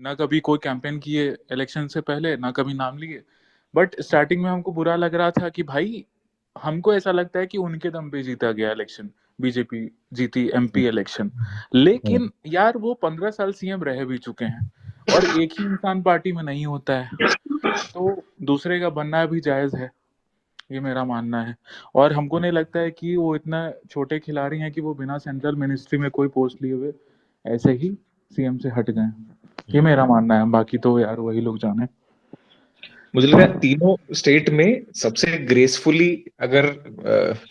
ना कभी कोई कैंपेन किए इलेक्शन से पहले, ना कभी नाम लिए। बट स्टार्टिंग में हमको बुरा लग रहा था कि भाई, हमको ऐसा लगता है कि उनके दम पे जीता गया इलेक्शन, बीजेपी जीती एमपी इलेक्शन। लेकिन यार वो 15 साल सीएम रह भी चुके हैं, और एक ही इंसान पार्टी में नहीं होता है, तो दूसरे का बनना भी जायज है, ये मेरा मानना है। और हमको नहीं लगता है कि वो इतना छोटे खिलाड़ी हैं कि वो बिना सेंट्रल मिनिस्ट्री में कोई पोस्ट लिए हुए ऐसे ही सीएम से हट गए। ये मेरा मानना है, बाकी तो यार वही लोग जाने। मुझे लगा तीनों स्टेट में सबसे ग्रेसफुली अगर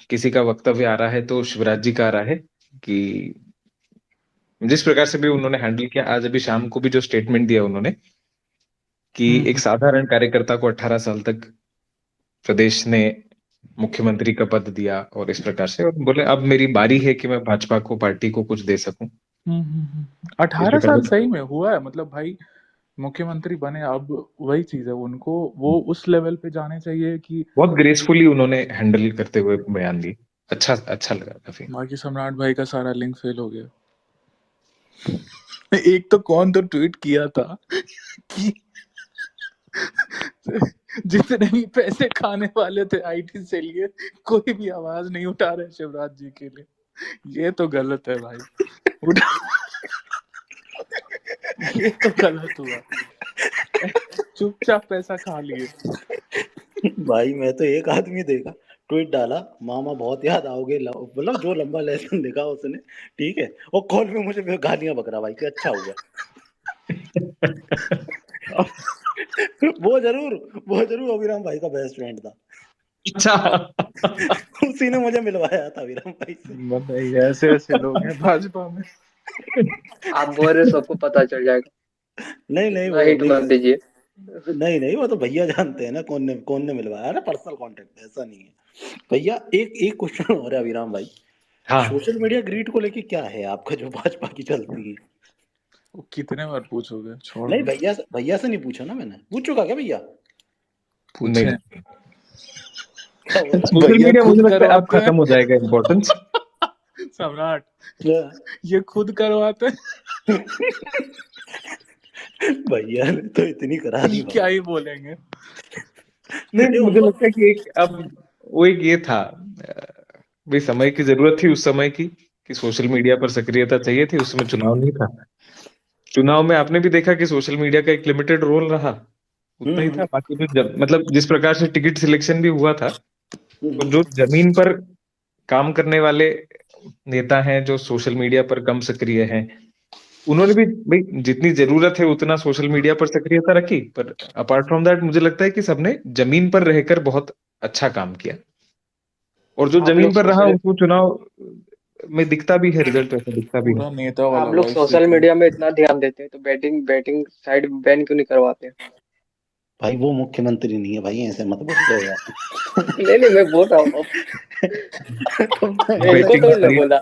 किसी का वक्तव्य आ रहा है तो शिवराज जी का आ रहा है, कि जिस प्रकार से भी उन्होंने हैंडल किया। आज अभी शाम को भी जो स्टेटमेंट दिया उन्होंने, कि एक साधारण कार्यकर्ता को 18 साल तक प्रदेश ने मुख्यमंत्री का पद दिया, और इस प्रकार से, और बोले अब मेरी बारी है कि मैं भाजपा को, पार्टी को कुछ दे सकूं। इस 18 साल प्रकार से सही में हुआ है, मतलब भाई मुख्यमंत्री बने, अब वही चीज है, उनको वो उस लेवल पे जाने चाहिए कि। बहुत ग्रेसफुली उन्होंने हैंडल करते हुए बयान दिए। अच्छा अच्छा लगा काफी। बाकी सम्राट भाई का सारा लिंक फेल हो गया। एक तो कौन तो ट्वीट किया था कि जितने भी पैसे खाने वाले थे आईटी से लिए, कोई भी आवाज नहीं उठा रहे शिवराज जी के लिए। ये तो गलत है भाई, उठा। ये तो गलत हुआ, चुपचाप पैसा खा लिए। भाई मैं तो एक आदमी देखा, ट्वीट डाला, मामा बहुत याद आओगे, मतलब जो लंबा लेसन लिखा उसने, ठीक है, और कॉल में मुझे गालियां बक रहा भाई कि अच्छा हो गया। वो जरूर अभिराम भाई का बेस्ट फ्रेंड था। अच्छा। उसी ने मुझे मिलवाया था अभिराम भाई से। बताइए, ऐसे ऐसे लोग हैं भाजपा में। आप बोल रहे सबको पता चल जाएगा, नहीं नहीं, इतना वो हिट नहीं मत दीजिए। नहीं नहीं, वो तो भैया जानते हैं ना कौन ने मिलवाया। अरे पर्सनल कांटेक्ट, ऐसा नहीं है भैया। एक एक क्वेश्चन और है अभिराम भाई, हाँ, सोशल मीडिया ग्रीड को लेके क्या है आपका, जो भाजपा की चलती है? वो कितने बार पूछोगे, छोड़ नहीं, दो। भैया से नहीं पूछा ना मैंने, पूछ चुका क्या भैया? पूछे, नहीं, क्या बोला? सोशल भैया मीडिया खुद मुझे लगता है अब करवाते हैं। खत्म हो जाएगा इम्पोर्टेंस। सम्राट, क्या? ये खुद करवाते हैं। भैया ने तो इतनी करा दी क्या भाई। ही बोलेंगे। नहीं, मुझे लगता है कि एक अब वो एक ये था, भी समय की जरूरत थी उस समय की, कि सोशल मीडिया पर सक्रियता चाहिए थी। उस समय चुनाव नहीं था। चुनाव में आपने भी देखा कि सोशल मीडिया का एक लिमिटेड रोल रहा, उतना ही था। बाकी तो मतलब जिस प्रकार से टिकट सिलेक्शन भी हुआ था, तो जो जमीन पर काम करने वाले नेता हैं, जो सोशल मीडिया पर कम सक्रिय हैं, उन्होंने भी भाई जितनी जरूरत है उतना सोशल मीडिया पर सक्रियता रखी। पर अपार्ट फ्रॉम दैट मुझे लगता है कि सबने जमीन पर रहकर बहुत अच्छा काम किया, और जो आप जमीन लोग पर रहा सोशल उसको चुनाव में दिखता भी है, रिजल्ट वैसा दिखता भी है। पूरा नेता वाला आप लोग वॉइस सोशल देखिए। मीडिया में इतना ध्यान देते हैं तो बैटिंग बैटिंग साइड बैन क्यों नहीं करवाते हैं? भाई वो मुख्यमंत्री नहीं है भाई, ऐसे मत बोलो यार। नहीं नहीं, मैं बोल रहा हूँ, मैं इनको बैटिंग थोड़ी ना साइड, बोला।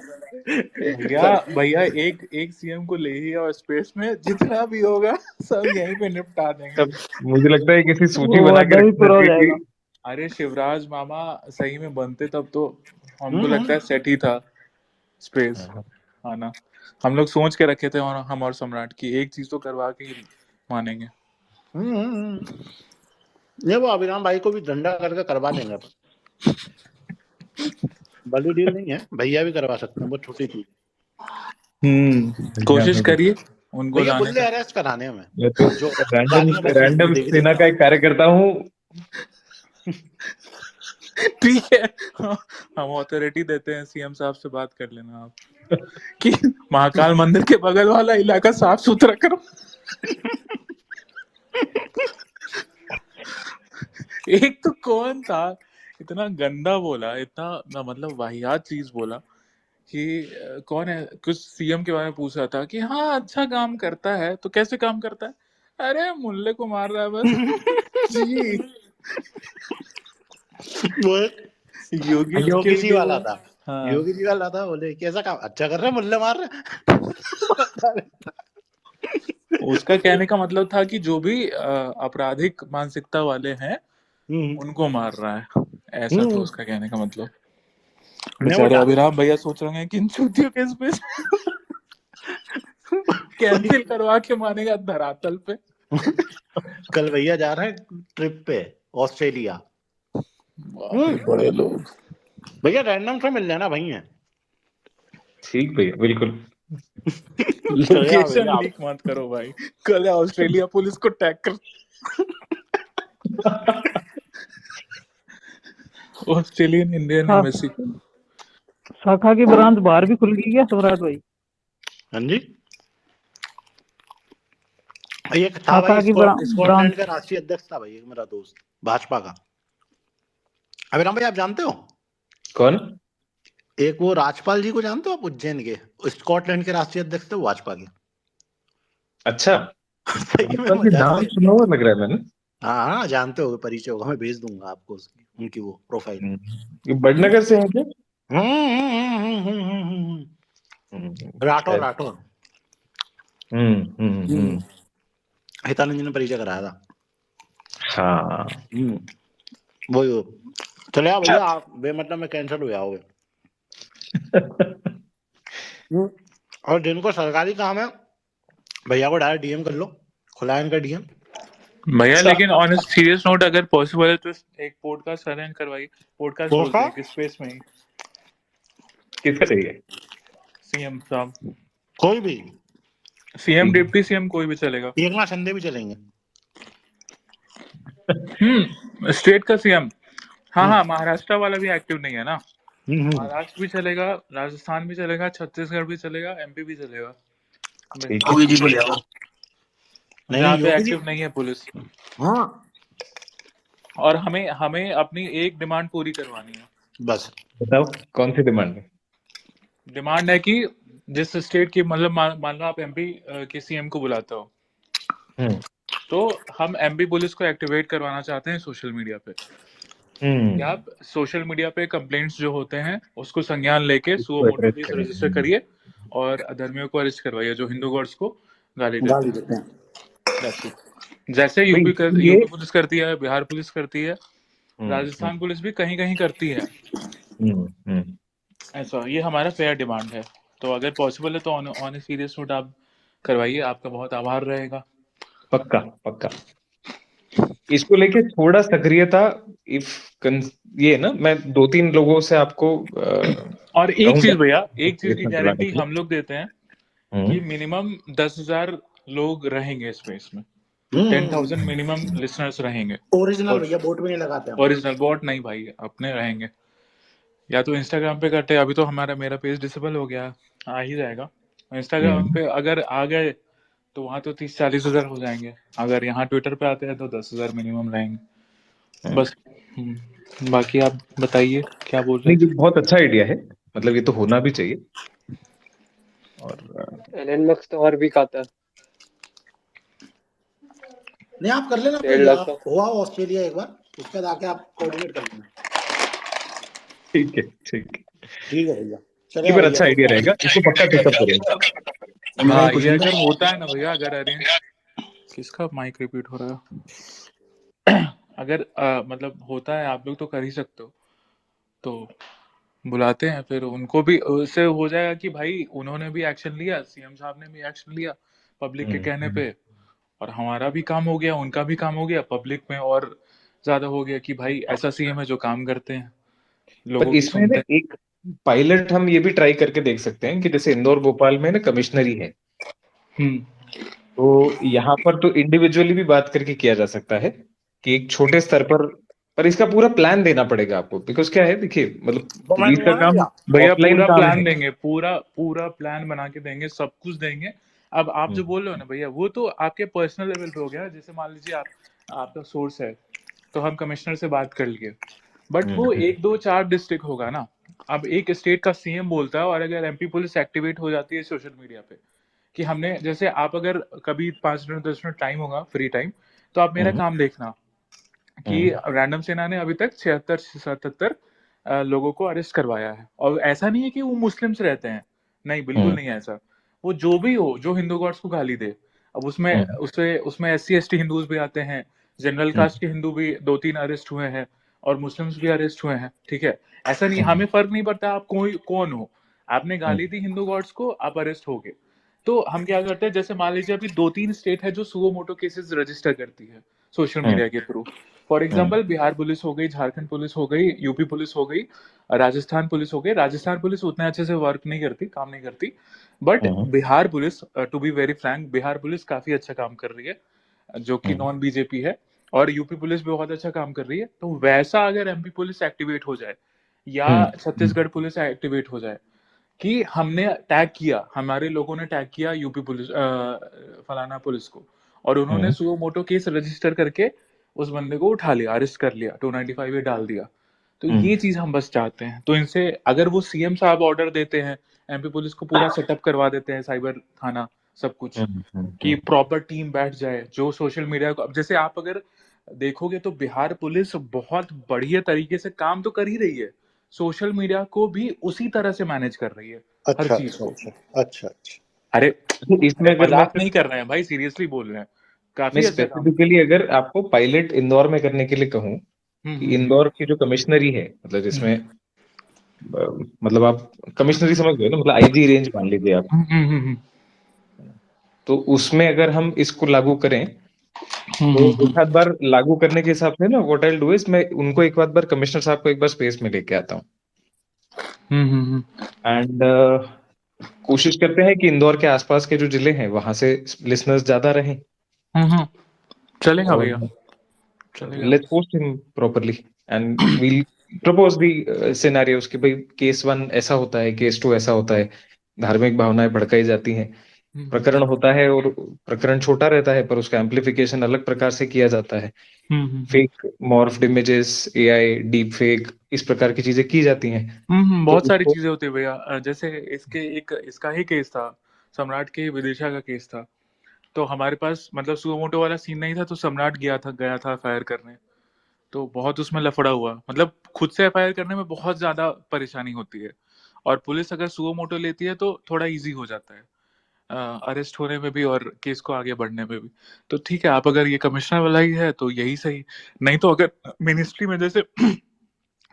भैया भैया, एक एक सीएम को ले ही और स्पेस में जितना भी होगा सब यहीं पे निपटा देंगे। तब मुझे लगता है किसी सूची वो बना वादा के भी रखना पूरा हो चाहिए जाएगा। कि अरे शिवराज मामा सही में बनते तब तो हमको लगता है सेट ही था स्पेस आना। हम लोग सोच के रखे थे, और हम और सम्राट की एक चीज तो करवा के ही मानेंगे। ये वो अभिराम भाई को भी डंडा करके करवा देंगे अपन। बड़ी डील नहीं है, भैया भी करवा सकते हैं, बहुत छोटी चीज। कोशिश करिए उनको भैया लाने बुल्ले का। अरेस्ट कराने हमें, मैं तो जो रैंडम गालियां बकती रैंडम देवी सेना देवता। का एक कार्यकर्ता हूँ। ठीक है, हम अथॉरिटी देते हैं, सीएम साहब से बात कर लेना आप कि महाकाल मंदिर के बगल वाला इलाका साफ सुथरा करो। एक तो कौन था इतना गंदा बोला, इतना मतलब वाहियात चीज बोला कि कौन है, कुछ सीएम के बारे में पूछ रहा था कि हाँ अच्छा काम करता है, तो कैसे काम करता है? अरे मुल्ले को मार रहा है बस जी। वो योगी जी के योगी जी वीडियो वाला में। था। हाँ, योगी जी वाला था, बोले कैसा काम अच्छा कर रहे, मुल्ले मार रहे। उसका कहने का मतलब था कि जो भी आपराधिक मानसिकता वाले हैं उनको मार रहा है, ऐसा था उसका कहने का मतलब। नहीं वो बेचारे अभिराम भैया सोच रहे हैं कि इन चूतियों के इसमें कैंसिल करवा के मानेगा धरातल पे। कल भैया जा रहे हैं ट्रिप पे ऑस्ट्रेलिया। बाप रे, बड़े लोग। भैया रैंडम से मिल लेना भैया। ठीक भैया, बिल्कुल। लोकेशन लीक मत करो भाई, कल ऑस्ट्रेलिया पुलिस को टैग कर। Australian Indian embassy. शाखा की ब्रांच बाहर भी खुल गई क्या सम्राट भाई? हाँ जी, ये था शाखा भाई, की स्कॉटलैंड का राष्ट्रीय अध्यक्ष था भाई, एक मेरा दोस्त भाजपा का। अभिराम भाई आप जानते हो? कौन? एक वो राजपाल जी को जानते हो आप, उज्जैन के, स्कॉटलैंड के राष्ट्रीय अध्यक्ष थे वो भाजपा के। अच्छा, सही में राजपाल जी मजाक नाम नहीं। सुना हुआ लग रहा है मैंने। हाँ जानते हो, परिचय होगा, मैं भेज दूंगा आपको उसकी, उनकी वो प्रोफाइल। ये बड़नगर से है क्या? राठौर शायद। राठौर। हम्म। हितानंद जी ने परिचय कराया था। हाँ। वही वो। चले आओ भैया, आप बेमतलब में कैंसिल हो जाओगे। और जिनको सरकारी काम है भैया को डायरेक्ट डीएम कर लो, खुला है इनका डीएम। भैया लेकिन ऑन सीरियस नोट, अगर पॉसिबल है तो एक पॉडकास्ट अरेंज करवाइए। पॉडकास्ट बोलते हैं, स्पेस में ही। किसका चाहिए? सीएम साहब, कोई भी, सीएम डिप्टी सीएम कोई भी चलेगा। एकनाथ शिंदे भी चलेंगे। स्टेट का सीएम। हाँ, महाराष्ट्र वाला भी एक्टिव नहीं है ना। महाराष्ट्र भी चलेगा, राजस्थान भी चलेगा, छत्तीसगढ़ भी चलेगा, एमपी भी चलेगा। योगी जी को ले आओ। जहाँ पे एक्टिव नहीं है पुलिस। हाँ, और हमें अपनी एक डिमांड पूरी करवानी है बस। बताओ कौन सी डिमांड है? डिमांड है कि जिस स्टेट की, मतलब मान लो आप एमपी के सीएम को बुलाते हो, तो हम एमपी पुलिस को एक्टिवेट करवाना चाहते हैं सोशल मीडिया पे। कि आप सोशल मीडिया पे कंप्लेंट्स जो होते हैं उसको संज्ञान लेके सुओ मोटो केस रजिस्टर करिए और अधर्मियों को अरेस्ट करवाइए जो हिंदू गॉड्स को गाली देते हैं। जैसे यूपी पुलिस करती है, बिहार पुलिस करती है, राजस्थान पुलिस भी कहीं कहीं करती है ऐसा। ये हमारा फेयर डिमांड है, तो अगर पॉसिबल है तो ऑन ए सीरियस नोट आप करवाइए, आपका बहुत आभार रहेगा। पक्का। इसको लेके थोड़ा सक्रियता, ये ना, मैं 2-3 लोगों से आपको और एक चीज भैया, एक चीज की गारंटी हम लोग देते हैं कि मिनिमम 10,000 लोग रहेंगे स्पेस में। 10,000 मिनिमम लिसनर्स रहेंगे। ओरिजिनल भैया, बोट में नहीं लगाते हम। ओरिजिनल बोट नहीं भाई, अपने रहेंगे। या तो इंस्टाग्राम पे करते, अभी तो मेरा पेज डिसेबल हो गया, आ ही जाएगा। इंस्टाग्राम पे अगर आ गए तो वहां तो 30-40 हजार हो जाएंगे। अगर यहाँ ट्विटर पे आते हैं तो 10,000 मिनिमम रहेंगे बस। बाकी आप बताइए क्या बोल रहे नहीं, बहुत अच्छा आइडिया है, मतलब ये तो होना भी चाहिए। और एलन मस्क तो और भी खाता है। नहीं आप कर लेना, 1.5 लाख आप हुआ ऑस्ट्रेलिया एक बार, उसके बाद आके आप कोऑर्डिनेट कर लेना। ठीक है भैया, ये पर अच्छा आइडिया रहेगा, इसको पक्का टेकअप करेंगे। हाँ, ये अगर होता है ना भैया, अगर अरेंज, किसका माइक रिपीट हो रहा है? अगर मतलब होता है, आप लोग तो कर ही सकते हो, तो बुलाते हैं, फिर उनको भी उससे हो जाएगा कि भाई उन्होंने भी एक्शन लिया, सीएम साहब ने भी एक्शन लिया पब्लिक के कहने पे, और हमारा भी काम हो गया, उनका भी काम हो गया, पब्लिक में और ज्यादा हो गया कि भाई ऐसा सीएम है जो काम करते हैं, लोगों की इसमें सुनते हैं। एक पायलट हम ये भी ट्राई करके देख सकते हैं कि जैसे इंदौर भोपाल में ना कमिश्नरी है, तो यहाँ पर तो इंडिविजुअली भी बात करके किया जा सकता है कि एक छोटे स्तर पर इसका पूरा प्लान देना पड़ेगा आपको। बिकॉज क्या है, देखिए, मतलब पुलिस का काम भैया ऑफलाइन पूरा काम प्लान है। देंगे, पूरा प्लान बना के देंगे, सब कुछ देंगे। अब आप जो बोल रहे हो ना भैया, वो तो आपके पर्सनल लेवल पे हो गया। जैसे मान लीजिए आपका सोर्स है, तो हम कमिश्नर से बात कर लिए, बट वो 1-2-4 डिस्ट्रिक्ट होगा ना। अब एक स्टेट का सीएम बोलता है, और अगर एमपी पुलिस एक्टिवेट हो जाती है सोशल मीडिया पे कि हमने, जैसे आप अगर कभी 5 मिनट 10 मिनट टाइम होगा फ्री टाइम, तो आप मेरा काम देखना कि रैंडम सेना ने अभी तक 76-77 लोगों को अरेस्ट करवाया है। और ऐसा नहीं है कि वो मुस्लिम्स रहते हैं, नहीं, बिल्कुल नहीं है ऐसा। वो जो भी हो, जो हिंदू गॉड्स को गाली दे, अब उसमें SC ST हिंदूज भी आते हैं, जनरल कास्ट के हिंदू भी 2-3 अरेस्ट हुए हैं, और मुस्लिम्स भी अरेस्ट हुए हैं। ठीक है, ऐसा नहीं, हमें फर्क नहीं पड़ता आप कौन हो, आपने गाली दी हिंदू गॉड्स को, आप अरेस्ट हो गए। तो हम क्या करते हैं, जैसे मान लीजिए अभी 2-3 स्टेट है जो सुओ मोटो केसेस रजिस्टर करती है सोशल मीडिया के through. For example Bihar police हो गई, झारखंड पुलिस हो गई, यूपी पुलिस हो गई, राजस्थान पुलिस हो गई। राजस्थान पुलिस उतने अच्छे से वर्क नहीं करती, काम नहीं करती, but Bihar police, to be very frank, Bihar police काफी अच्छा काम कर रही है, जो कि नॉन बीजेपी है। और यूपी पुलिस भी बहुत अच्छा काम कर रही है। तो वैसा अगर एमपी पुलिस एक्टिवेट हो जाए या छत्तीसगढ़ पुलिस एक्टिवेट हो जाए कि हमने टैग किया, हमारे लोगों ने टैग किया यूपी पुलिस फलाना पुलिस को, और उन्होंने सुओ मोटो केस रजिस्टर करके उस बंदे को उठा लिया, अरेस्ट कर लिया, 295 में डाल दिया, तो ये चीज हम बस चाहते हैं। तो इनसे अगर वो सीएम साहब ऑर्डर देते हैं, एमपी पुलिस को पूरा सेटअप करवा देते हैं, साइबर थाना सब कुछ, कि प्रॉपर टीम बैठ जाए जो सोशल मीडिया को, अब जैसे आप अगर देखोगे तो बिहार पुलिस बहुत बढ़िया तरीके से काम तो कर ही रही है, सोशल मीडिया को भी उसी तरह से मैनेज कर रही है, हर चीज को। अच्छा। अरे इसमें अगर मजाक नहीं कर रहे हैं भाई, सीरियसली बोल रहे हैं, काफी अच्छा काम। स्पेसिफिकली अगर आपको पायलट इंदौर में करने के लिए कहूँ कि इंदौर की जो कमिश्नरी है, मतलब जिसमें मतलब आप कमिश्नरी समझ गए ना, मतलब आईजी रेंज मान लीजिए आप, तो उसमें अगर हम इसको लागू करें तो एक आध बार लागू करने के हिसाब से ना, what I will do is, मैं उनको एक बार कमिश्नर साहब को एक बार स्पेस में लेके आता हूँ एंड कोशिश करते हैं कि इंदौर के आसपास के जो जिले हैं वहां से लिसनर्स ज्यादा रहें। चलेगा भैया, चलेगा। Let's post him properly and we'll propose the scenarios कि भाई केस 1 ऐसा होता है, केस 2 ऐसा होता है, धार्मिक भावनाएं भड़काई जाती हैं, प्रकरण होता है और प्रकरण छोटा रहता है पर उसका एम्प्लीफिकेशन अलग प्रकार से किया जाता है, fake morphed images, AI, deep fake, इस प्रकार की चीजें की जाती हैं। बहुत सारी चीजें होती है भैया। जैसे इसका ही केस था, सम्राट के विदिशा का केस था, तो हमारे पास मतलब सुओ मोटो वाला सीन नहीं था, तो सम्राट गया था एफआईआर करने, तो बहुत उसमें लफड़ा हुआ। मतलब खुद से एफआईआर करने में बहुत ज्यादा परेशानी होती है, और पुलिस अगर सुओ मोटो लेती है तो थोड़ा इजी हो जाता है अरेस्ट होने में भी और केस को आगे बढ़ने में भी। तो ठीक है, आप अगर ये कमिश्नर वाला ही है तो यही सही। नहीं तो अगर मिनिस्ट्री में जैसे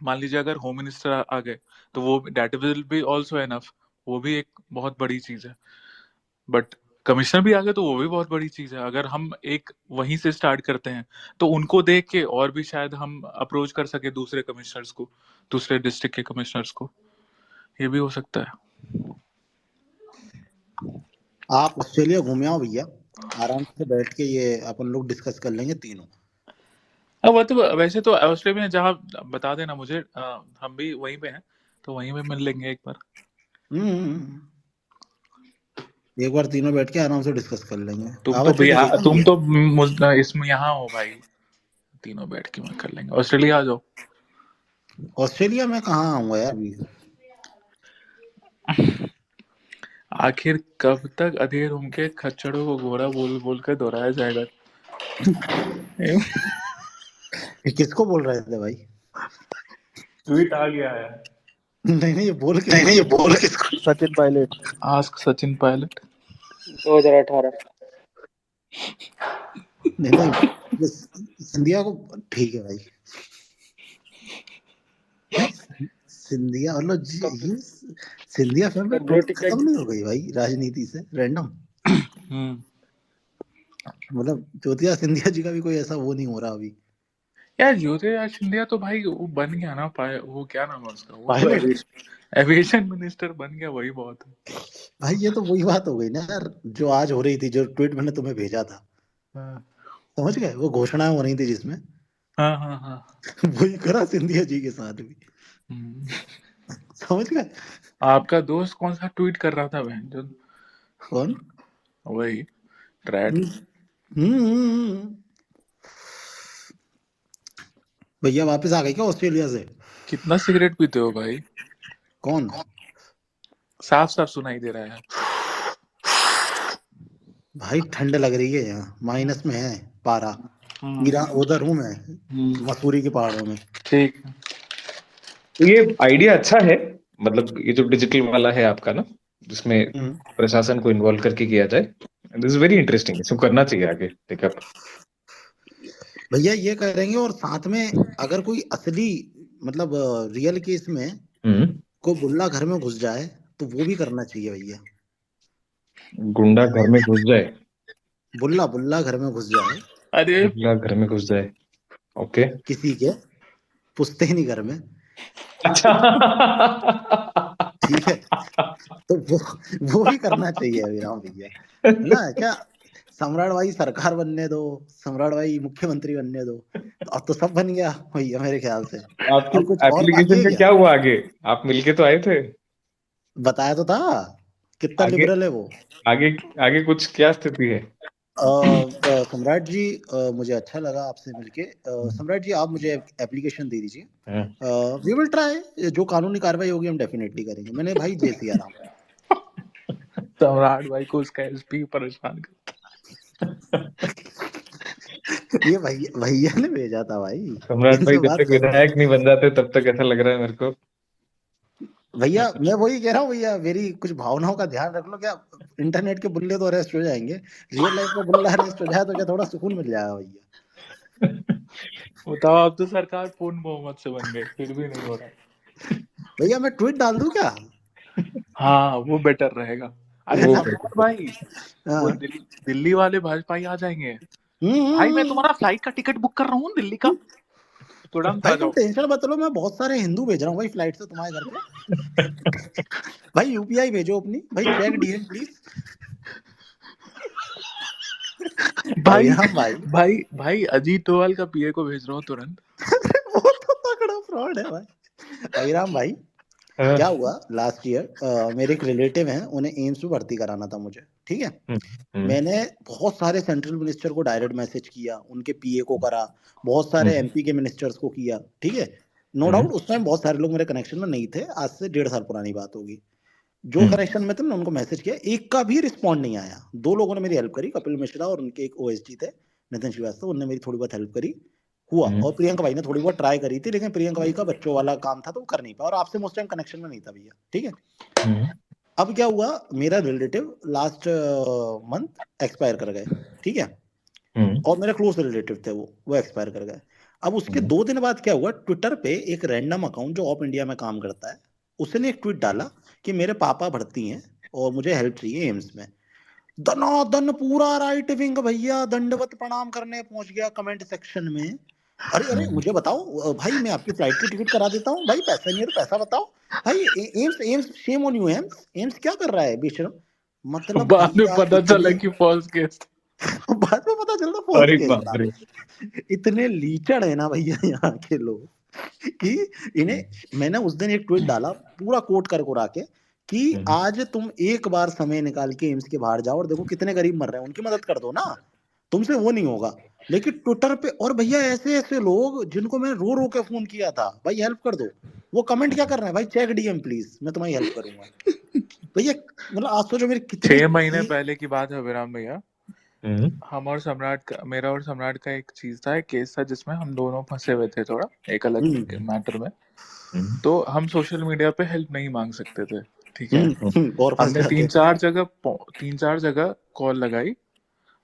मान लीजिए अगर होम मिनिस्टर आ गए तो वो that will be also enough, वो भी एक बहुत बड़ी चीज है। बट कमिश्नर भी आ गए तो वो भी बहुत बड़ी चीज है। अगर हम एक वहीं से स्टार्ट करते हैं तो उनको देख के और भी शायद हम अप्रोच कर सके दूसरे कमिश्नर्स को, दूसरे डिस्ट्रिक्ट के कमिश्नर्स को, ये भी हो सकता है। आप ऑस्ट्रेलिया घूमे आओ भैया, आराम से बैठ के ये अपन लोग डिस्कस कर लेंगे तीनों। अब वो तो वैसे तो ऑस्ट्रेलिया में जहाँ बता देना मुझे, हम भी वहीं पे हैं, तो वहीं पे मिल लेंगे एक बार। एक बार तीनों बैठ के आराम से डिस्कस कर लेंगे। तुम तो भैया, तुम तो इसमें यहाँ हो भाई, तीनों बैठ के मैं कर लेंगे। ऑस्ट्रेलिया आ जाओ। ऑस्ट्रेलिया में कहाँ आऊंगा यार अभी। आखिर कब तक अधेर उनके खच्चरों को घोड़ा बोल बोल कर दोहराया जाएगा। किसको बोल रहे थे भाई? ट्वीट आ गया है। नहीं ये बोल किसको? सचिन पायलट, आस्क सचिन पायलट 2018। नहीं सिंधिया को ठीक है भाई। सिंधिया मतलब ये सिंधिया फैमिली खत्म नहीं हो गई भाई राजनीति से रैंडम? मतलब ज्योतिया सिंधिया जी का भी कोई ऐसा वो नहीं हो रहा अभी यार। ज्योतिराज सिंधिया तो भाई वो बन गया ना, वो क्या नाम है उसका, वो तो एविएशन मिनिस्टर बन गया, वही बहुत है भाई। ये तो वही बात हो गई ना यार जो आज हो रही थी, जो ट्वीट मैंने तुम्हें भेजा था, समझ गए? वो घोषणाएं हो रही थी जिसमें वही करा सिंधिया जी के साथ भी। समझ गए? आपका दोस्त कौन सा ट्वीट कर रहा था बहन जो? कौन? वही ट्रैड। भैया वापस आ गए क्या ऑस्ट्रेलिया से? कितना सिगरेट पीते हो भाई? कौन? साफ साफ सुनाई दे रहा है भाई। ठंड लग रही है यहाँ, माइनस में है पारा। उधर हूँ मैं मसूरी के पहाड़ों में। ठीक। तो ये आइडिया अच्छा है, मतलब ये जो डिजिटल वाला है आपका ना, जिसमें प्रशासन को इन्वॉल्व करके किया जाए, दिस इज वेरी इंटरेस्टिंग। इसको करना चाहिए आगे टेकअप। भैया ये करेंगे, और साथ में अगर कोई असली मतलब रियल केस में कोई बुल्ला घर में घुस जाए तो वो भी करना चाहिए भैया। गुंडा घर में घुस जाए, बुल्ला बुल्ला घर में घुस जाए, अरे गुंडा घर में घुस जाए। ओके। किसी के पुश्तैनी घर में, अच्छा। ठीक है, तो वो भी करना चाहिए अभिराम भैया ना। क्या सम्राट भाई सरकार बनने दो, सम्राट भाई मुख्यमंत्री बनने दो, तो अब तो सब बन गया भैया मेरे ख्याल से। आपकी अब कुछ और बाकी एप्लीकेशन है का क्या? क्या हुआ आगे? आप मिलके तो आए थे। बताया तो था, कितना आगे लिबरल है वो। आगे आगे कुछ क्या स्थिति है? सम्राट जी, मुझे अच्छा लगा आपसे मिलके। सम्राट जी आप मुझे एप्लीकेशन दे दीजिए, हाँ। वी विल ट्राई, जो कानूनी कार्रवाई होगी हम डेफिनेटली करेंगे। मैंने भाई जय सिया राम। सम्राट भाई को उसका एसपी परेशान कर। ये भैया भैया ने भेजा था भाई, सम्राट भाई इनसे जब बात तक करते विधायक हैं। नहीं बन जाते तब तक ऐसा लग रहा है मेरे को। भैया मैं वही कह रहा हूँ भैया, मेरी कुछ भावनाओं का ध्यान रख लो। क्या इंटरनेट के बुल्ले तो अरेस्ट हो जाएंगे, रियल लाइफ में बुल्ला अरेस्ट हो जाए तो क्या थोड़ा सुकून मिल जाएगा भैया। बताओ, अब तो सरकार पूर्ण बहुमत से बन गई, फिर भी नहीं हो रहा। भैया मैं ट्वीट डाल दूं क्या? हाँ, वो बेटर रहेगा। अरे वो सम्राट भाई, वो हाँ। दिल्ली वाले भाजपाई आ जाएंगे। भाई मैं तुम्हारा फ्लाइट का टिकट बुक कर रहा हूँ दिल्ली का, तुरंत आ भाई तुम जाओ। टेंशन मत लो, मैं बहुत सारे हिंदू भेज रहा हूँ भाई फ्लाइट से तुम्हारे घर पे। भाई यूपीआई भेजो अपनी, भाई चेक डीएम प्लीज। भाई अभिराम भाई भाई भाई अजीत डोभाल का पीए को भेज रहा हूँ तुरंत। वो तो तगड़ा फ्रॉड है भाई। अभिराम भाई हाँ। क्या हुआ लास्ट ईयर, मेरे एक रिलेटिव हैं, उन्हें एम्स में भर्ती कराना था मुझे, ठीक है। मैंने बहुत सारे सेंट्रल मिनिस्टर को डायरेक्ट मैसेज किया, उनके पीए को करा, बहुत सारे एमपी के मिनिस्टर्स को किया, ठीक है। नो डाउट उस टाइम बहुत सारे लोग मेरे कनेक्शन में नहीं थे, आज से 1.5 साल पुरानी बात होगी। जो कनेक्शन में थे मैंने उनको मैसेज किया, एक का भी रिस्पॉन्ड नहीं आया। 2 लोगों ने मेरी हेल्प करी, कपिल मिश्रा और उनके एक ओएसडी थे नितिन श्रीवास्तव, उन्होंने मेरी थोड़ी बहुत हेल्प करी, हुआ। और प्रियंका भाई ने थोड़ी बहुत ट्राई करी थी, लेकिन प्रियंका भाई का बच्चों वाला काम था तो वो कर नहीं पाया, और आपसे उस टाइम कनेक्शन में नहीं था भैया, ठीक है। अब क्या हुआ, मेरा रिलेटिव लास्ट मंथ एक्सपायर कर गए, ठीक है। और मेरे क्लोज रिलेटिव थे, वो एक्सपायर कर गए। अब उसके 2 दिन बाद क्या हुआ, ट्विटर पे एक रैंडम अकाउंट जो ऑप इंडिया में काम करता है, उसने एक ट्वीट डाला कि मेरे पापा भर्ती हैं और मुझे हेल्प चाहिए एम्स में। दनादन पूरा राइट विंग भैया दंडवत प्रणाम करने पहुंच गया कमेंट सेक्शन में। अरे अरे मुझे बताओ भाई, मैं आपकी फ्लाइट की टिकट करा देता हूँ भाई, पैसा नहीं है तो पैसा बताओ भाई। AIIMS AIIMS shame on you, AIIMS AIIMS क्या कर रहा है बेशरम। मतलब बाद में भैया पता चला इतने कि फॉल्स केस। बाद में पता चलता फॉल्स अरे केस बाप था। रे। इतने लीचड़ है ना भैया यहाँ के लोग कि इन्हें, मैंने उस दिन एक ट्वीट डाला पूरा कोट कर कुरा के कि आज तुम एक बार समय निकाल के एम्स के बाहर जाओ और देखो कितने गरीब मर रहे हैं, उनकी मदद कर दो ना, तुमसे वो नहीं होगा। लेकिन ट्विटर पे और भैया ऐसे ऐसे लोग जिनको मैं रो रो के फोन किया था भाई हेल्प कर दो, वो कमेंट क्या कर रहे हैं, भाई चेक डीएम प्लीज, मैं तुम्हारी हेल्प करूंगा। भैया मतलब आज सोचो मेरी कितनी 6 महीने पहले की बात है विराम भैया। हम और सम्राट का, मेरा और सम्राट का एक चीज था, एक केस था जिसमें हम दोनों फंसे हुए थे थोड़ा एक अलग मैटर में। तो हम सोशल मीडिया पे हेल्प नहीं मांग सकते थे, ठीक है। और फंस हमने जाते 3-4 जगह कॉल लगाई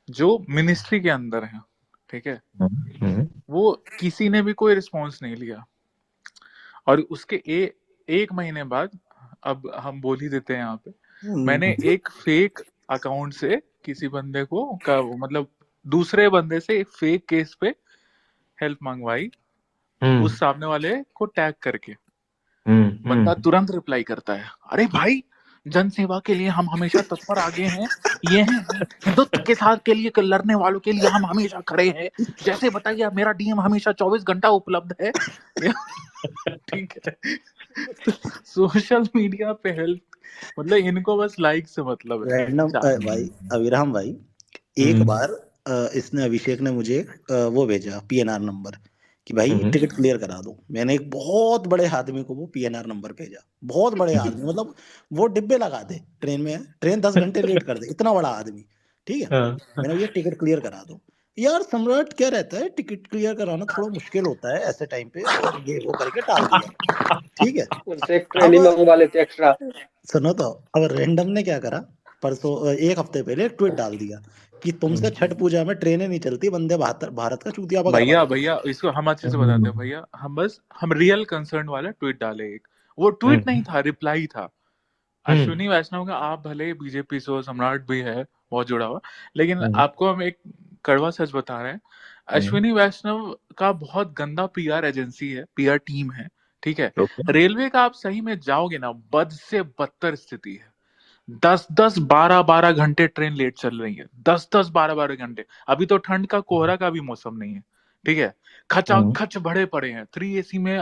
जो मिनिस्ट्री के अंदर है, ठीक है। वो किसी ने भी कोई रिस्पॉन्स नहीं लिया। और उसके 1 महीने बाद, अब हम बोल ही देते हैं यहाँ पे, मैंने एक फेक अकाउंट से किसी बंदे को का मतलब दूसरे बंदे से एक फेक केस पे हेल्प मंगवाई, उस सामने वाले को टैग करके। बंदा तुरंत रिप्लाई करता है, अरे भाई जन सेवा के लिए हम हमेशा तत्पर आगे हैं, ये हैं हिंदुत्व के साथ के लिए लड़ने वालों के लिए हम हमेशा खड़े हैं, जैसे बताइए मेरा डीएम हमेशा 24 घंटा उपलब्ध है। ठीक है। सोशल मीडिया पे हेल्प, मतलब इनको बस लाइक से मतलब है। रैंडम भाई अभिराम भाई, एक बार इसने अभिषेक ने मुझे वो भेजा पीएनआर नंबर कि भाई टिकट क्लियर करा दो। मैंने एक बहुत बड़े आदमी को वो पीएनआर नंबर भेजा, बहुत बड़े आदमी, मतलब वो डिब्बे लगा दे ट्रेन में, ट्रेन 10 घंटे लेट कर दे, इतना बड़ा आदमी, ठीक है। मैंने भैया टिकट क्लियर करा दो। यार सम्राट क्या रहता है, टिकट क्लियर कराना थोड़ा मुश्किल होता है ऐसे टाइम पे, और ये वो करके टाल दिया, ठीक है। उनसे एक ट्रेन ही मंगवा लेते एक्स्ट्रा। सुनो तो, अब रैंडम ने क्या करा, परसों एक हफ्ते पहले ट्वीट डाल दिया कि तुमसे छठ पूजा में ट्रेनें नहीं चलती, वंदे भारत का चूतियापा करवा भैया दिया। भैया इसको हम अच्छे से बताते हैं भैया, हम रियल कंसर्न वाला ट्वीट डाले एक, वो ट्वीट नहीं था, रिप्लाई था। अश्विनी वैष्णव का, आप भले बीजेपी से हो, सम्राट भी है बहुत जुड़ा हुआ, लेकिन आपको हम एक कड़वा सच बता रहे हैं, अश्विनी वैष्णव का बहुत गंदा पीआर एजेंसी है, पीआर टीम है, ठीक है। रेलवे का आप सही में जाओगे ना, बद से बदतर स्थिति है। 10-10, 12-12 घंटे ट्रेन लेट चल रही है, 10-10, 12-12 घंटे। अभी तो ठंड का कोहरा का भी मौसम नहीं है, ठीक है। खचाखच भरे पड़े हैं 3 AC में।